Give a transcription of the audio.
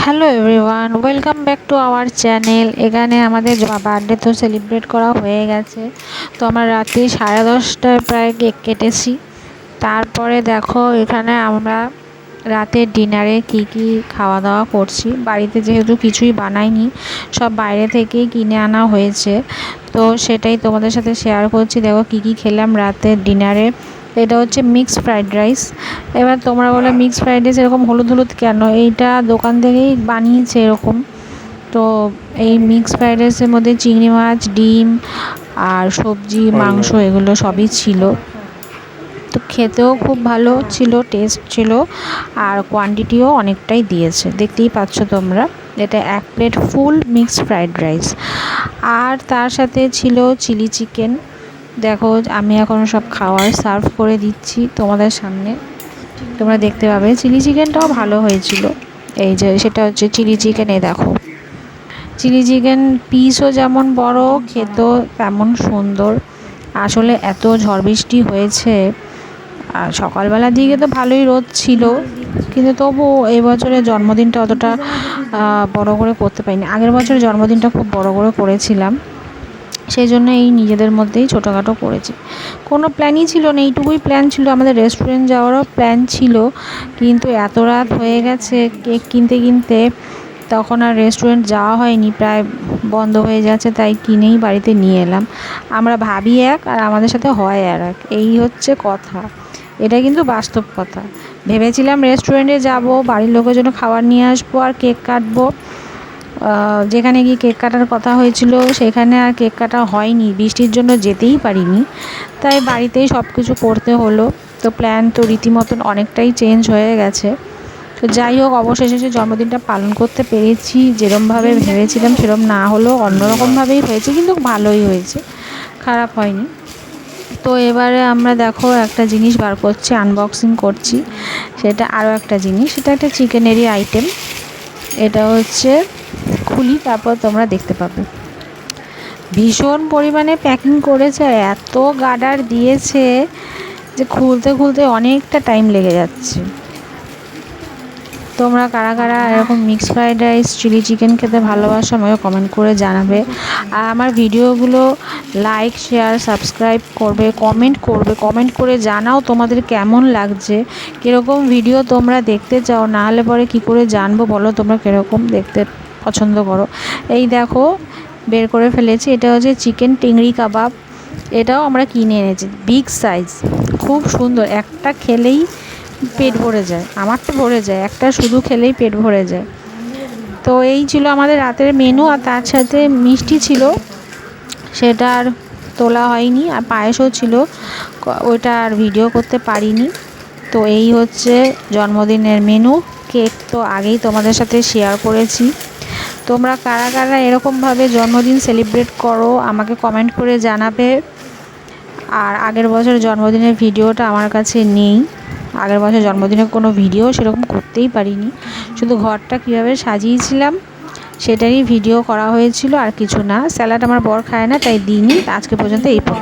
Hello everyone, welcome back to our channel. এখানে আমাদের birthday তো সেলিব্রেট করা হয়ে গেছে। তো আমরা রাত্রি 10:30টায় প্রায় কেক কেটেছি। তারপরে দেখো এখানে আমরা রাতের ডিনারে কি খাওয়া দাওয়া করছি। বাড়িতে যেহেতু কিছুই বানাইনি, সব বাইরে থেকেই কিনে আনা হয়েছে, তো সেটাই তোমাদের সাথে শেয়ার করছি। দেখো কি খেলাম রাতের ডিনারে। এটা হচ্ছে মিক্সড ফ্রাইড রাইস। এবার তোমরা বলো মিক্সড ফ্রাইড রাইস এরকম হলুদ হলুদ কেন? এইটা দোকান থেকেই বানিয়েছে এরকম। তো এই মিক্সড ফ্রাইড রাইসের মধ্যে চিংড়ি মাছ, ডিম আর সবজি, মাংস এগুলো সবই ছিল। তো খেতেও খুব ভালো ছিল, টেস্ট ছিল, আর কোয়ান্টিটিও অনেকটাই দিয়েছে। দেখতেই পাচ্ছ তোমরা, এটা 1 plate full mixed fried rice. আর তার সাথে ছিল চিলি চিকেন। দেখো আমি এখন সব খাবার সার্ভ করে দিচ্ছি তোমাদের সামনে, তোমরা দেখতে পাবে। চিলি চিকেনটাও ভালো হয়েছিল। এই যে সেটা হচ্ছে চিলি চিকেন। এই দেখো চিলি চিকেন পিসও যেমন বড়, খেতেও তেমন সুন্দর। আসলে এত ঝড় বৃষ্টি হয়েছে, আর সকালবেলার দিকে তো ভালোই রোদ ছিল, কিন্তু তবু এই বছরের জন্মদিনটা অতটা বড় করে করতে পারিনি। আগের বছরের জন্মদিনটা খুব বড় করে করেছিলাম, সেই জন্য এই নিজেদের মধ্যেই ছোটোখাটো করেছি। কোনো প্ল্যানই ছিল না, এইটুকুই প্ল্যান ছিল। আমাদের রেস্টুরেন্ট যাওয়ারও প্ল্যান ছিল, কিন্তু এত রাত হয়ে গেছে কেক কিনতে কিনতে, তখন আর রেস্টুরেন্ট যাওয়া হয়নি, প্রায় বন্ধ হয়ে যাচ্ছে, তাই কিনেই বাড়িতে নিয়ে এলাম। আমরা ভাবি এক আর আমাদের সাথে হয় আর এক, এই হচ্ছে কথা। এটা কিন্তু বাস্তব কথা। ভেবেছিলাম রেস্টুরেন্টে যাব, বাড়ির লোকের জন্য খাবার নিয়ে আসবো আর কেক কাটবো। যেখানে গিয়ে কেক কাটার কথা হয়েছিল সেখানে আর কেক কাটা হয়নি, বৃষ্টির জন্য যেতেই পারিনি, তাই বাড়িতেই সব কিছু করতে হলো। তো প্ল্যান তো রীতিমতন অনেকটাই চেঞ্জ হয়ে গেছে। তো যাই হোক, অবশেষে যে জন্মদিনটা পালন করতে পেরেছি, যেরমভাবে ভেবেছিলাম সেরম না হলেও অন্যরকমভাবেই হয়েছে, কিন্তু ভালোই হয়েছে, খারাপ হয়নি। তো এবারে আমরা দেখো একটা জিনিস বার করছি, আনবক্সিং করছি। সেটা আরও একটা জিনিস, সেটা একটা চিকেনেরই আইটেম। এটা হচ্ছে খুলি, তারপর তোমরা দেখতে পাবে। ভীষণ পরিমাণে প্যাকিং করেছে, আর এত গার্ডার দিয়েছে যে খুলতে খুলতে অনেকটা টাইম লেগে যাচ্ছে। তোমরা কারা কারা এরকম mixed fried rice, chilli chicken খেতে ভালোবাসো আমাকে কমেন্ট করে জানাবে। আর আমার ভিডিওগুলো লাইক, শেয়ার, সাবস্ক্রাইব করবে, কমেন্ট করে জানাও তোমাদের কেমন লাগছে, কীরকম ভিডিও তোমরা দেখতে চাও। না হলে পরে কী করে জানবো বলো তোমরা কীরকম দেখতে পছন্দ করো। এই দেখো বের করে ফেলেছি, এটা হচ্ছে চিকেন টিংড়ি কাবাব। এটাও আমরা কিনে এনেছি, বিগ সাইজ, খুব সুন্দর। একটা খেলেই পেট ভরে যায়, আমার তো ভরে যায়, একটা শুধু খেলেই পেট ভরে যায়। তো এই ছিল আমাদের রাতের মেনু, আর তার সাথে মিষ্টি ছিল, সেটা আর তোলা হয়নি, আর পায়েসও ছিল, ওইটা আর ভিডিও করতে পারিনি। তো এই হচ্ছে জন্মদিনের মেনু। কেক তো আগেই তোমাদের সাথে শেয়ার করেছি। তোমরা কারা কারা এরকমভাবে জন্মদিন সেলিব্রেট করো আমাকে কমেন্ট করে জানাবে। আর আগের বছর জন্মদিনের ভিডিওটা আমার কাছে নেই, আগের বছর জন্মদিনের কোনো ভিডিও সেরকম করতেই পারিনি, শুধু ঘরটা কীভাবে সাজিয়েছিলাম সেটারই ভিডিও করা হয়েছিল, আর কিছু না। স্যালাড আমার বর খায় না, তাই দিইনি। আজকে পর্যন্ত এই পর্যন্ত।